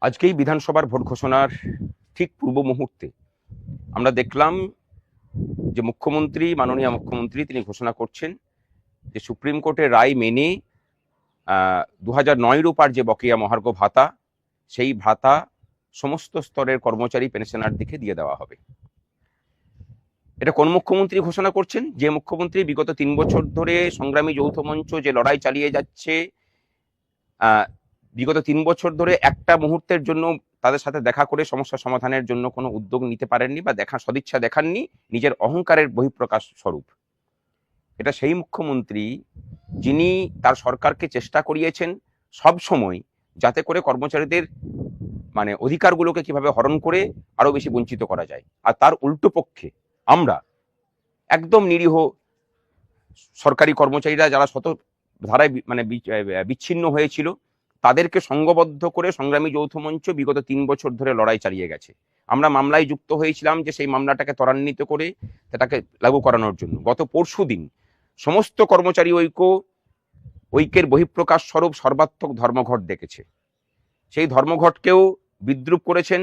আজকেই বিধানসভার ভোট ঘোষণার ঠিক পূর্ব মুহূর্তে আমরা দেখলাম যে মাননীয় মুখ্যমন্ত্রী তিনি ঘোষণা করছেন যে সুপ্রিম কোর্টের রায় মেনে 2009 রূপার যে বকেয়া মহার্ঘ ভাতা, সেই ভাতা সমস্ত স্তরের কর্মচারী পেনশনারদেরকে দিয়ে দেওয়া হবে। এটা কোন মুখ্যমন্ত্রী ঘোষণা করছেন? যে মুখ্যমন্ত্রী বিগত 3 বছর ধরে সংগ্রামী যৌথ মঞ্চ যে লড়াই চালিয়ে যাচ্ছে, বিগত 3 বছর ধরে একটা মুহূর্তের জন্য তাদের সাথে দেখা করে সমস্যা সমাধানের জন্য কোনো উদ্যোগ নিতে পারেননি বা সদিচ্ছা দেখাননি, নিজের অহংকারের বহিঃপ্রকাশ স্বরূপ। এটা সেই মুখ্যমন্ত্রী যিনি তার সরকারকে চেষ্টা করিয়েছেন সব সময় যাতে করে কর্মচারীদের অধিকারগুলোকে কিভাবে হরণ করে আরো বেশি বঞ্চিত করা যায়। আর তার উল্টো পক্ষে আমরা একদম নিরীহ সরকারি কর্মচারীরা যারা শত ধারায় বিচ্ছিন্ন হয়েছিল, তাদেরকে সংঘবদ্ধ করে সংগ্রামী যৌথ মঞ্চ বিগত 3 বছর ধরে লড়াই চালিয়ে গেছে। আমরা মামলায় যুক্ত হয়েছিলাম যে সেই মামলাটাকে ত্বরান্বিত করে সেটাকে লাগু করানোর জন্য। গত পরশুদিন সমস্ত কর্মচারী ঐক্যের বহিঃপ্রকাশ স্বরূপ সর্বাত্মক ধর্মঘট ডেকেছে। সেই ধর্মঘটকেও বিদ্রূপ করেছেন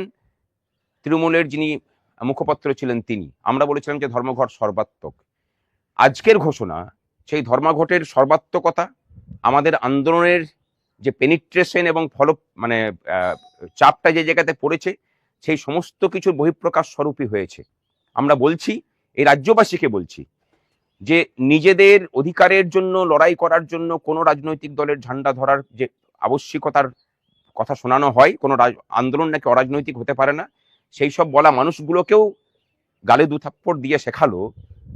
তৃণমূলের যিনি মুখপাত্র ছিলেন তিনি। আমরা বলেছিলাম যে ধর্মঘট সর্বাত্মক। আজকের ঘোষণা সেই ধর্মঘটের সর্বাত্মকতা, আমাদের আন্দোলনের যে পেনিট্রেশন এবং চাপটা যে জায়গাতে পড়েছে, সেই সমস্ত কিছুর বহিঃপ্রকাশ স্বরূপই হয়েছে। আমরা বলছি, এই রাজ্যবাসীকে বলছি, যে নিজেদের অধিকারের জন্য লড়াই করার জন্য কোনো রাজনৈতিক দলের ঝান্ডা ধরার যে আবশ্যিকতার কথা শোনানো হয়, কোনো আন্দোলন নাকি অরাজনৈতিক হতে পারে না, সেই সব বলা মানুষগুলোকেও গালে 2 থাপ্পড় দিয়ে শেখালো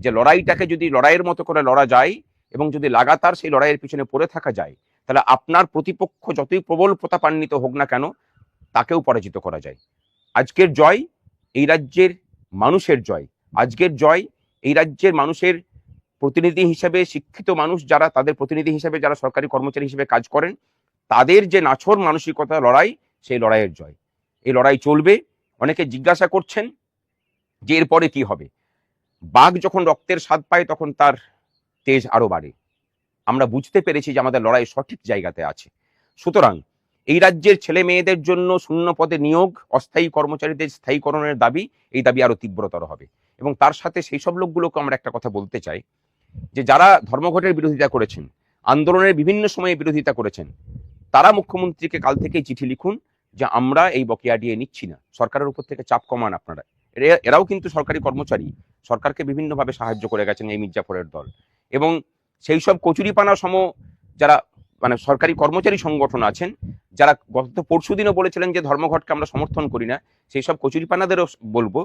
যে লড়াইটাকে যদি লড়াইয়ের মতো করে লড়া যায় এবং যদি লাগাতার সেই লড়াইয়ের পিছনে পড়ে থাকা যায়, তাহলে আপনার প্রতিপক্ষ যতই প্রবল প্রতাপান্বিত হোক না কেন, তাকেও পরাজিত করা যায়। আজকের জয় এই রাজ্যের মানুষের জয়। আজকের জয় এই রাজ্যের মানুষের প্রতিনিধি হিসেবে, শিক্ষিত মানুষ যারা, তাদের প্রতিনিধি হিসেবে যারা সরকারি কর্মচারী হিসেবে কাজ করেন, তাদের যে নাছোড় মানসিকতা লড়াই, সেই লড়াইয়ের জয়। এই লড়াই চলবে। অনেকে জিজ্ঞাসা করছেন যে এরপরে কি হবে। বাঘ যখন রক্তের স্বাদ পায় তখন তার তেজ আরো বাড়ে। আমরা বুঝতে পেরেছি যে আমাদের লড়াই সঠিক জায়গাতে আছে। সুতরাং এই রাজ্যের ছেলে মেয়েদের জন্য শূন্য পদে নিয়োগ, অস্থায়ী কর্মচারীদের স্থায়ীকরণের দাবি, এই দাবি আরো তীব্রতর হবে। এবং তার সাথে সেই সব লোকগুলোকে আমরা একটা কথা বলতে চাই, যে যারা ধর্মঘটের বিরোধিতা করেছেন, আন্দোলনের বিভিন্ন সময়ে বিরোধিতা করেছেন, তারা মুখ্যমন্ত্রীকে কাল থেকেই চিঠি লিখুন যে আমরা এই বকেয়া দিয়ে নিচ্ছি না, সরকারের উপর থেকে চাপ কমান আপনারা। এরাও কিন্তু সরকারি কর্মচারী, সরকারকে বিভিন্নভাবে সাহায্য করে গেছেন এই মির্জাফরের দল। এবং সেই সব কচুরিপানা সম যারা সরকারি কর্মচারী সংগঠন আছেন, যারা গত পরশুদিনও বলেছিলেন যে ধর্মঘটকে আমরা সমর্থন করি না, সেই সব কচুরিপানাদেরও বলবো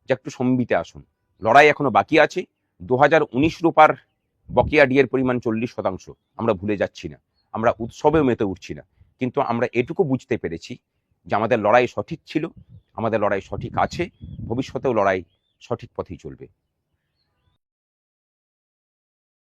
যে একটু সম্বিতে আসুন। লড়াই এখনো বাকি আছে। 2019 রূপার বকেয়া ডিএর পরিমাণ 40%। আমরা ভুলে যাচ্ছি না, আমরা উৎসবেও মেতে উঠছি না, কিন্তু আমরা এটুকু বুঝতে পেরেছি যে আমাদের লড়াই সঠিক ছিল, আমাদের লড়াই সঠিক আছে, ভবিষ্যতেও লড়াই সঠিক পথেই চলবে।